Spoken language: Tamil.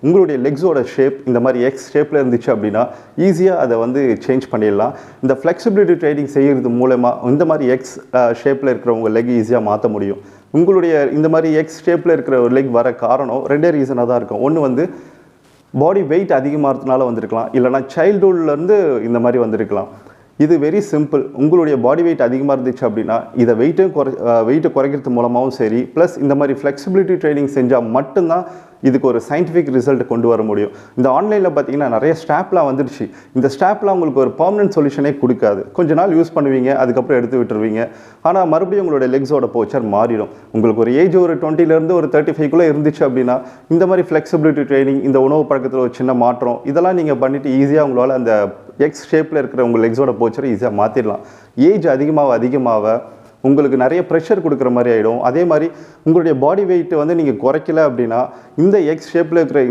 உங்களுடைய லெக்ஸோட ஷேப் இந்த மாதிரி எக்ஸ் ஷேப்பில் இருந்துச்சு அப்படின்னா ஈஸியாக அதை வந்து சேஞ்ச் பண்ணிடலாம். இந்த ஃப்ளெக்சிபிலிட்டி ட்ரைனிங் செய்கிறது மூலமாக இந்த மாதிரி எக்ஸ் ஷேப்பில் இருக்கிற உங்கள் லெக் ஈஸியாக மாற்ற முடியும். உங்களுடைய இந்த மாதிரி எக்ஸ் ஷேப்பில் இருக்கிற ஒரு லெக் வர காரணம் 2 ரீசனாக தான் இருக்கும். ஒன்று வந்து பாடி வெயிட் அதிகமாகிறதுனால வந்திருக்கலாம், இல்லைனா சைல்டுஹுட்லேருந்து இந்த மாதிரி வந்திருக்கலாம். இது வெரி சிம்பிள். உங்களுடைய பாடி வெயிட் அதிகமாக இருந்துச்சு அப்படின்னா இதை வெயிட்டை குறைக்கிறது மூலமாகவும் சரி, ப்ளஸ் இந்த மாதிரி ஃப்ளெக்சிபிலிட்டி ட்ரைனிங் செஞ்சால் மட்டும்தான் இதுக்கு ஒரு சயின்டிஃபிக் ரிசல்ட் கொண்டு வர முடியும். இந்த ஆன்லைனில் பார்த்தீங்கன்னா நிறைய ஸ்டாப்லாம் வந்துடுச்சு. இந்த ஸ்டாப்லாம் உங்களுக்கு ஒரு பர்மனன்ட் சொல்யூஷனே கொடுக்காது. கொஞ்ச நாள் யூஸ் பண்ணுவீங்க, அதுக்கப்புறம் எடுத்து விட்டுருவீங்க. ஆனால் மறுபடியும் உங்களோட லெக்ஸோட போச்சர் மாறிடும். உங்களுக்கு ஒரு ஏஜ் ஒரு 20லேருந்து ஒரு 35க்குள்ளே இருந்துச்சு அப்படின்னா இந்த மாதிரி ஃப்ளெக்சிபிலிட்டி ட்ரைனிங், இந்த உணவு பழக்கத்தில் ஒரு சின்ன மாற்றம் இதெல்லாம் நீங்கள் பண்ணிவிட்டு ஈஸியாக உங்களால் அந்த எக்ஸ் ஷேப்பில் இருக்கிற உங்கள் லெக்ஸோட போச்சரை ஈஸியாக மாற்றிடலாம். ஏஜ் அதிகமாக உங்களுக்கு நிறைய ப்ரெஷர் கொடுக்குற மாதிரி ஆகிடும். அதே மாதிரி உங்களுடைய பாடி வெயிட் வந்து நீங்கள் குறைக்கல அப்படின்னா இந்த எக்ஸ் ஷேப்பில் இருக்கிற